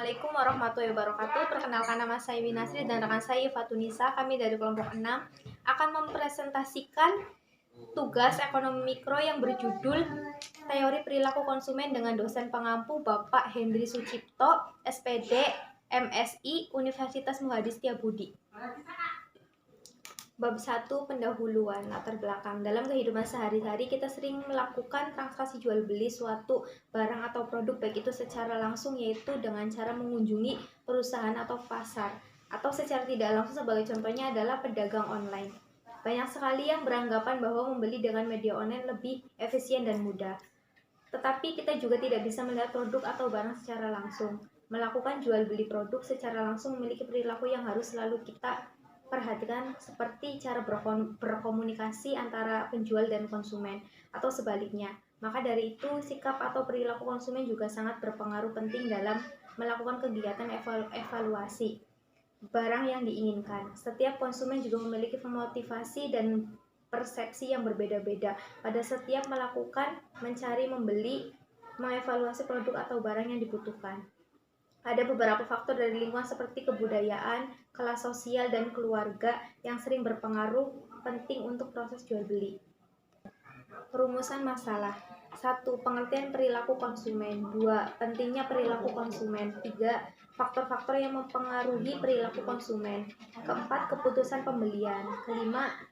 Assalamualaikum warahmatullahi wabarakatuh. Perkenalkan, nama saya Winasri dan rekan saya Fatunisa. Kami dari kelompok 6 akan mempresentasikan tugas ekonomi mikro yang berjudul Teori Perilaku Konsumen dengan dosen pengampu Bapak Hendri Sucipto, SPD, MSI, Universitas Muhadi Setiabudi. Bab 1, pendahuluan, latar belakang. Dalam kehidupan sehari-hari kita sering melakukan transaksi jual beli suatu barang atau produk, baik itu secara langsung yaitu dengan cara mengunjungi perusahaan atau pasar, atau secara tidak langsung sebagai contohnya adalah pedagang online. Banyak sekali yang beranggapan bahwa membeli dengan media online lebih efisien dan mudah. Tetapi kita juga tidak bisa melihat produk atau barang secara langsung. Melakukan jual beli produk secara langsung memiliki perilaku yang harus selalu kita perhatikan, seperti cara berkomunikasi antara penjual dan konsumen atau sebaliknya. Maka dari itu, sikap atau perilaku konsumen juga sangat berpengaruh penting dalam melakukan kegiatan evaluasi barang yang diinginkan. Setiap konsumen juga memiliki motivasi dan persepsi yang berbeda-beda pada setiap melakukan, mencari, membeli, mengevaluasi produk atau barang yang dibutuhkan. Ada beberapa faktor dari lingkungan seperti kebudayaan, kelas sosial, dan keluarga yang sering berpengaruh penting untuk proses jual beli. Perumusan masalah. 1. Pengertian perilaku konsumen. 2. Pentingnya perilaku konsumen. 3. Faktor-faktor yang mempengaruhi perilaku konsumen. 4. Keputusan pembelian. 5.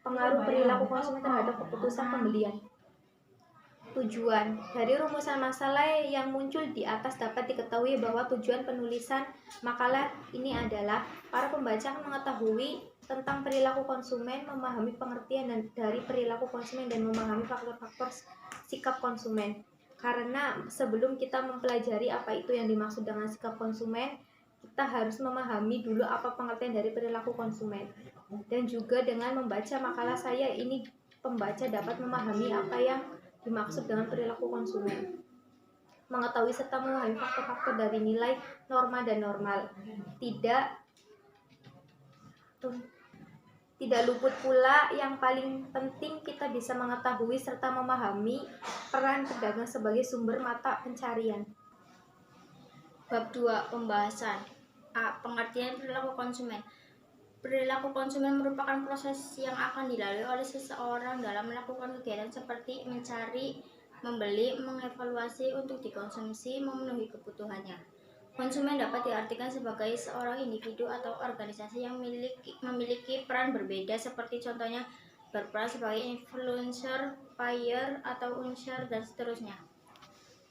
Pengaruh perilaku konsumen terhadap keputusan pembelian. Tujuan. Dari rumusan masalah yang muncul di atas dapat diketahui bahwa tujuan penulisan makalah ini adalah para pembaca mengetahui tentang perilaku konsumen, memahami pengertian dari perilaku konsumen, dan memahami faktor-faktor sikap konsumen. Karena sebelum kita mempelajari apa itu yang dimaksud dengan sikap konsumen, kita harus memahami dulu apa pengertian dari perilaku konsumen. Dan juga dengan membaca makalah saya ini, pembaca dapat memahami apa yang dimaksud dengan perilaku konsumen, mengetahui serta memahami faktor-faktor dari nilai, norma, dan normal. Tidak luput pula yang paling penting, kita bisa mengetahui serta memahami peran pedagang sebagai sumber mata pencarian. Bab 2, pembahasan. A. Pengertian perilaku konsumen. Perilaku konsumen merupakan proses yang akan dilalui oleh seseorang dalam melakukan kegiatan seperti mencari, membeli, mengevaluasi untuk dikonsumsi, memenuhi kebutuhannya. Konsumen dapat diartikan sebagai seorang individu atau organisasi yang memiliki peran berbeda, seperti contohnya berperan sebagai influencer, buyer, atau unsur, dan seterusnya.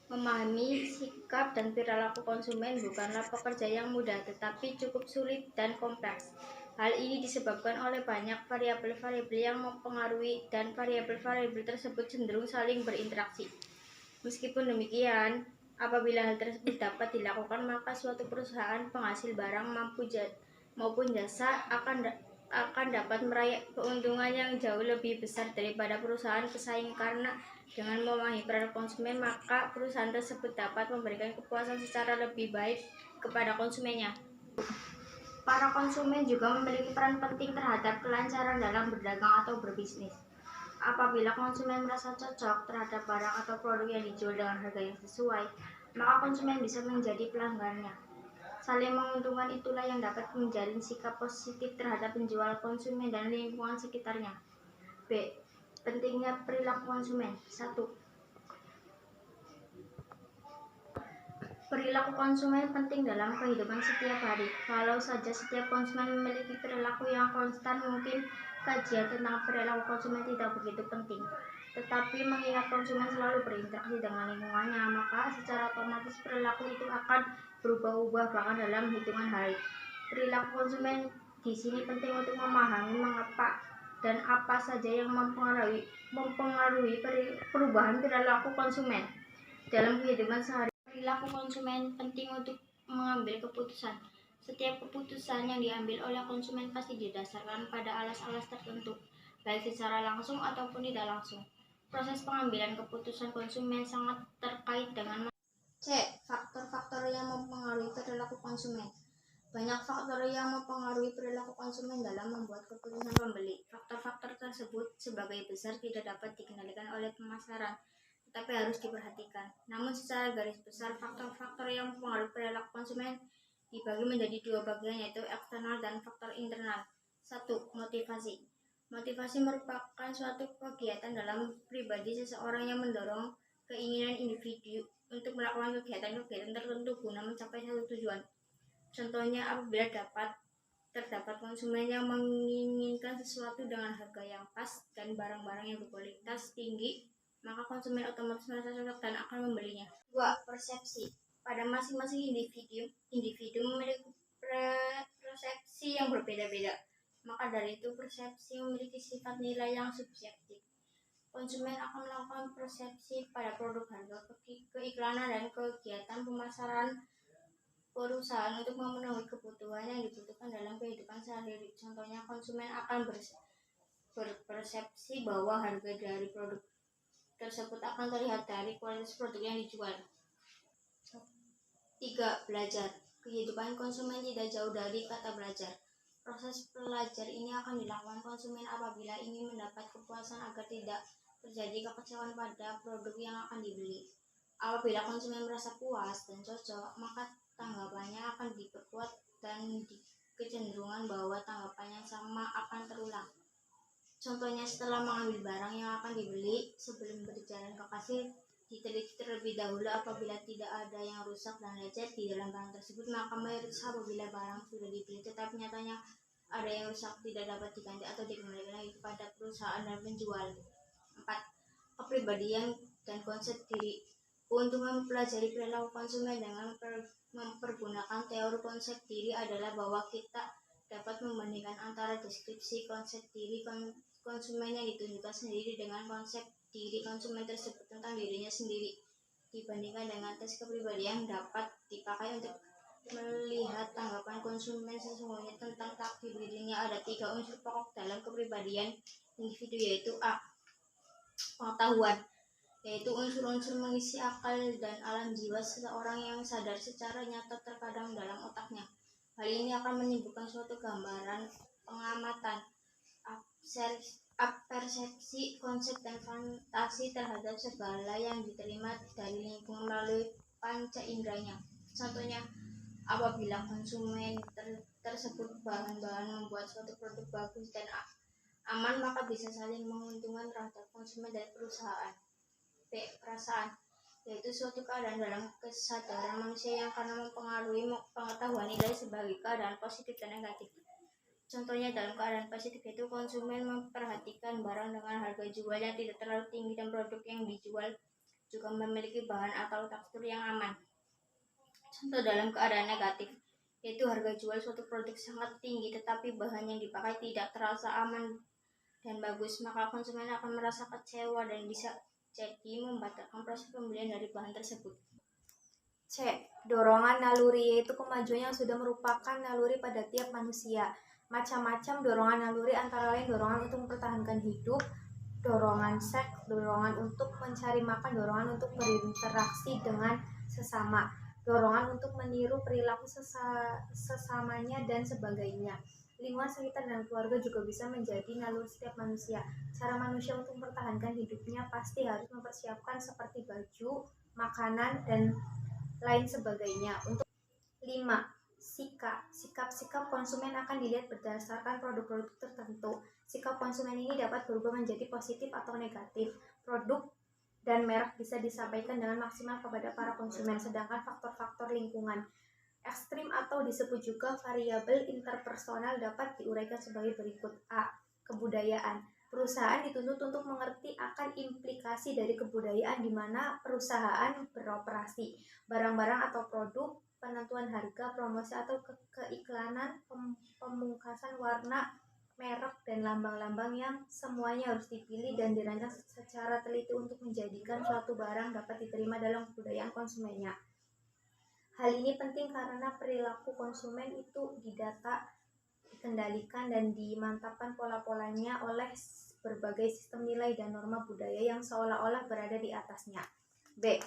Memahami sikap dan perilaku konsumen bukanlah pekerjaan yang mudah, tetapi cukup sulit dan kompleks. Hal ini disebabkan oleh banyak variabel-variabel yang mempengaruhi, dan variabel-variabel tersebut cenderung saling berinteraksi. Meskipun demikian, apabila hal tersebut dapat dilakukan, maka suatu perusahaan penghasil barang maupun jasa akan dapat meraih keuntungan yang jauh lebih besar daripada perusahaan pesaing, karena dengan memahami peran konsumen, maka perusahaan tersebut dapat memberikan kepuasan secara lebih baik kepada konsumennya. Para konsumen juga memiliki peran penting terhadap kelancaran dalam berdagang atau berbisnis. Apabila konsumen merasa cocok terhadap barang atau produk yang dijual dengan harga yang sesuai, maka konsumen bisa menjadi pelanggannya. Saling menguntungkan itulah yang dapat menjalin sikap positif terhadap penjual, konsumen, dan lingkungan sekitarnya. B. Pentingnya perilaku konsumen. 1. Perilaku konsumen penting dalam kehidupan setiap hari. Kalau saja setiap konsumen memiliki perilaku yang konstan, mungkin kajian tentang perilaku konsumen tidak begitu penting. Tetapi mengingat konsumen selalu berinteraksi dengan lingkungannya, maka secara otomatis perilaku itu akan berubah-ubah bahkan dalam hitungan hari. Perilaku konsumen di sini penting untuk memahami mengapa dan apa saja yang mempengaruhi perubahan perilaku konsumen dalam kehidupan sehari. Perilaku konsumen penting untuk mengambil keputusan. Setiap keputusan yang diambil oleh konsumen pasti didasarkan pada alas-alas tertentu, baik secara langsung ataupun tidak langsung. Proses pengambilan keputusan konsumen sangat terkait dengan C. Faktor-faktor yang mempengaruhi perilaku konsumen. Banyak faktor yang mempengaruhi perilaku konsumen dalam membuat keputusan pembeli. Faktor-faktor tersebut sebagai besar tidak dapat dikendalikan oleh pemasaran, tetapi harus diperhatikan. Namun secara garis besar, faktor-faktor yang mempengaruhi perilaku konsumen dibagi menjadi dua bagian, yaitu eksternal dan faktor internal. 1. Motivasi. Motivasi merupakan suatu kegiatan dalam pribadi seseorang yang mendorong keinginan individu untuk melakukan kegiatan-kegiatan tertentu guna mencapai satu tujuan. Contohnya, apabila terdapat konsumen yang menginginkan sesuatu dengan harga yang pas dan barang-barang yang berkualitas tinggi, maka konsumen otomatis merasa cocok dan akan membelinya. 2. Persepsi. Pada masing-masing individu memiliki persepsi yang berbeda-beda. Maka dari itu, persepsi memiliki sifat nilai yang subjektif. Konsumen akan melakukan persepsi pada produk, harga, keiklanan, dan kegiatan pemasaran perusahaan untuk memenuhi kebutuhan yang dibutuhkan dalam kehidupan sehari-hari. Contohnya, konsumen akan berpersepsi bahwa harga dari produk tersebut akan terlihat dari kualitas produk yang dijual. 3. Belajar. Kehidupan konsumen tidak jauh dari kata belajar. Proses belajar ini akan dilakukan konsumen apabila ingin mendapat kepuasan agar tidak terjadi kekecewaan pada produk yang akan dibeli. Apabila konsumen merasa puas dan cocok, maka tanggapannya akan diperkuat dan kecenderungan bahwa tanggapan yang sama akan terulang. Contohnya, setelah mengambil barang yang akan dibeli, sebelum berjalan ke kasir, diteliti terlebih dahulu. Apabila tidak ada yang rusak dan lecet di dalam barang tersebut, maka mayoritas apabila barang sudah dibeli tetapi nyatanya ada yang rusak, tidak dapat diganti atau dikembalikan lagi kepada perusahaan dan penjual. 4. Kepribadian dan konsep diri. Keuntungan mempelajari perilaku konsumen dengan mempergunakan teori konsep diri adalah bahwa kita dapat membandingkan antara deskripsi konsep diri konsumen yang ditunjukkan sendiri dengan konsep diri konsumen tersebut tentang dirinya sendiri, dibandingkan dengan tes kepribadian yang dapat dipakai untuk melihat tanggapan konsumen sesungguhnya tentang takdir dirinya. Ada 3 unsur pokok dalam kepribadian individu, yaitu A. Pengetahuan, yaitu unsur-unsur mengisi akal dan alam jiwa seseorang yang sadar secara nyata terkadang dalam otaknya. Hal ini akan menimbulkan suatu gambaran, pengamatan, persepsi, konsep, dan fantasi terhadap segala yang diterima dari lingkungan melalui panca inderanya. Contohnya, apabila konsumen tersebut bahan-bahan membuat suatu produk bagus dan aman, maka bisa saling menguntungkan terhadap konsumen dan perusahaan. B. Perasaan, yaitu suatu keadaan dalam kesadaran manusia yang karena mempengaruhi pengetahuan nilai sebagai keadaan positif dan negatif. Contohnya, dalam keadaan positif itu konsumen memperhatikan barang dengan harga jual yang tidak terlalu tinggi dan produk yang dijual juga memiliki bahan atau tekstur yang aman. Contoh dalam keadaan negatif, yaitu harga jual suatu produk sangat tinggi tetapi bahan yang dipakai tidak terasa aman dan bagus, maka konsumen akan merasa kecewa dan bisa jadi membatalkan proses pembelian dari bahan tersebut. C. Dorongan naluri, yaitu kemajuan yang sudah merupakan naluri pada tiap manusia. Macam-macam dorongan naluri antara lain dorongan untuk mempertahankan hidup, dorongan seks, dorongan untuk mencari makan, dorongan untuk berinteraksi dengan sesama, dorongan untuk meniru perilaku sesamanya, dan sebagainya. Lingkungan sekitar dan keluarga juga bisa menjadi naluri setiap manusia. Cara manusia untuk mempertahankan hidupnya pasti harus mempersiapkan seperti baju, makanan, dan lain sebagainya. Untuk 5. Sikap konsumen akan dilihat berdasarkan produk-produk tertentu. Sikap konsumen ini dapat berubah menjadi positif atau negatif. Produk dan merek bisa disampaikan dengan maksimal kepada para konsumen, sedangkan faktor-faktor lingkungan ekstrim atau disebut juga variabel interpersonal dapat diuraikan sebagai berikut. A. Kebudayaan. Perusahaan dituntut untuk mengerti akan implikasi dari kebudayaan di mana perusahaan beroperasi. Barang-barang atau produk, penentuan harga, promosi atau keiklanan, pemungkasan warna, merek, dan lambang-lambang yang semuanya harus dipilih dan dirancang secara teliti untuk menjadikan suatu barang dapat diterima dalam kebudayaan konsumennya. Hal ini penting karena perilaku konsumen itu didata, dikendalikan, dan dimantapkan pola-polanya oleh berbagai sistem nilai dan norma budaya yang seolah-olah berada di atasnya. B.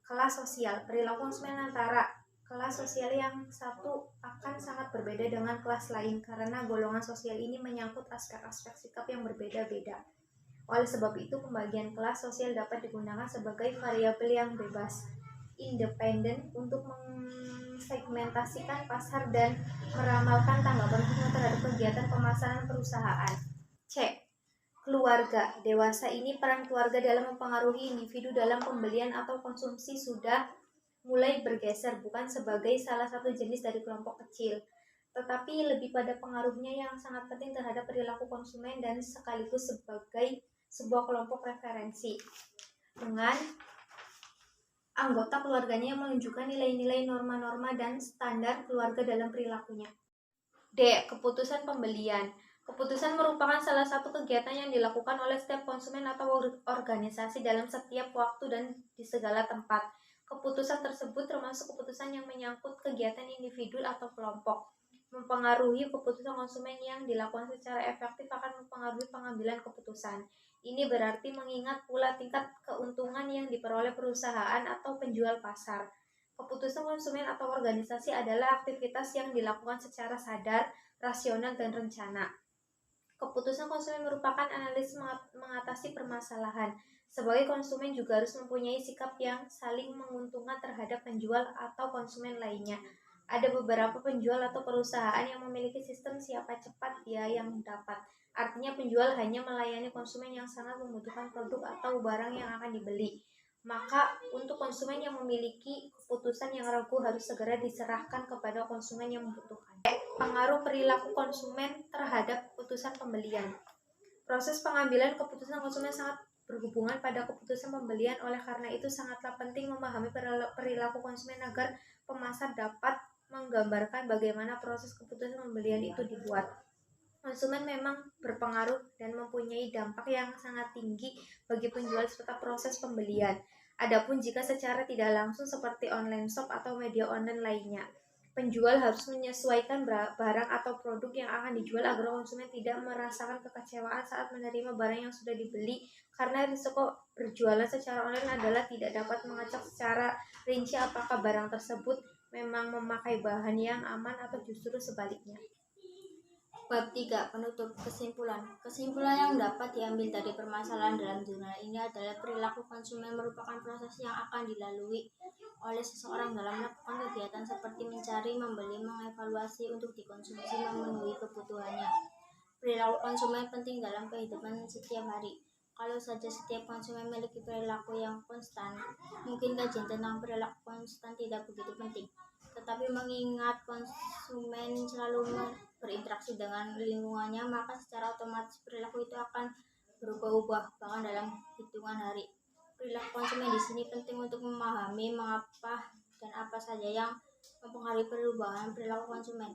Kelas sosial. Perilaku konsumen antara kelas sosial yang satu akan sangat berbeda dengan kelas lain karena golongan sosial ini menyangkut aspek-aspek sikap yang berbeda-beda. Oleh sebab itu, pembagian kelas sosial dapat digunakan sebagai variabel yang bebas, independen, untuk mensegmentasikan pasar dan meramalkan tanggapan konsumen terhadap kegiatan pemasaran perusahaan. C. Keluarga. Dewasa ini peran keluarga dalam mempengaruhi individu dalam pembelian atau konsumsi sudah mulai bergeser, bukan sebagai salah satu jenis dari kelompok kecil, tetapi lebih pada pengaruhnya yang sangat penting terhadap perilaku konsumen dan sekaligus sebagai sebuah kelompok referensi dengan anggota keluarganya yang menunjukkan nilai-nilai, norma-norma, dan standar keluarga dalam perilakunya. D. Keputusan pembelian. Keputusan merupakan salah satu kegiatan yang dilakukan oleh setiap konsumen atau organisasi dalam setiap waktu dan di segala tempat. Keputusan tersebut termasuk keputusan yang menyangkut kegiatan individu atau kelompok. Mempengaruhi keputusan konsumen yang dilakukan secara efektif akan mempengaruhi pengambilan keputusan. Ini berarti mengingat pula tingkat keuntungan yang diperoleh perusahaan atau penjual pasar. Keputusan konsumen atau organisasi adalah aktivitas yang dilakukan secara sadar, rasional, dan rencana. Keputusan konsumen merupakan analisis mengatasi permasalahan. Sebagai konsumen juga harus mempunyai sikap yang saling menguntungkan terhadap penjual atau konsumen lainnya. Ada beberapa penjual atau perusahaan yang memiliki sistem siapa cepat dia yang dapat. Artinya penjual hanya melayani konsumen yang sangat membutuhkan produk atau barang yang akan dibeli. Maka untuk konsumen yang memiliki keputusan yang ragu harus segera diserahkan kepada konsumen yang membutuhkan. Pengaruh perilaku konsumen terhadap keputusan pembelian. Proses pengambilan keputusan konsumen sangat berhubungan pada keputusan pembelian. Oleh karena itu sangatlah penting memahami perilaku konsumen agar pemasar dapat menggambarkan bagaimana proses keputusan pembelian itu dibuat. Konsumen memang berpengaruh dan mempunyai dampak yang sangat tinggi bagi penjual serta proses pembelian. Adapun jika secara tidak langsung seperti online shop atau media online lainnya, penjual harus menyesuaikan barang atau produk yang akan dijual agar konsumen tidak merasakan kekecewaan saat menerima barang yang sudah dibeli, karena risiko berjualan secara online adalah tidak dapat mengecek secara rinci apakah barang tersebut memang memakai bahan yang aman atau justru sebaliknya. Bab 3. Penutup. Kesimpulan. Kesimpulan yang dapat diambil dari permasalahan dalam jurnal ini adalah perilaku konsumen merupakan proses yang akan dilalui oleh seseorang dalam melakukan kegiatan seperti mencari, membeli, mengevaluasi untuk dikonsumsi memenuhi kebutuhannya. Perilaku konsumen penting dalam kehidupan setiap hari. Kalau saja setiap konsumen memiliki perilaku yang konstan, mungkin kajian tentang perilaku konstan tidak begitu penting. Tetapi mengingat konsumen selalu berinteraksi dengan lingkungannya, maka secara otomatis perilaku itu akan berubah-ubah bahkan dalam hitungan hari. Perilaku konsumen di sini penting untuk memahami mengapa dan apa saja yang mempengaruhi perubahan perilaku konsumen.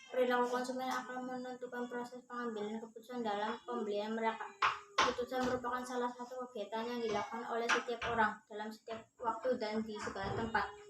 Perilaku konsumen akan menentukan proses pengambilan keputusan dalam pembelian mereka. Keputusan merupakan salah satu kegiatan yang dilakukan oleh setiap orang dalam setiap waktu dan di segala tempat.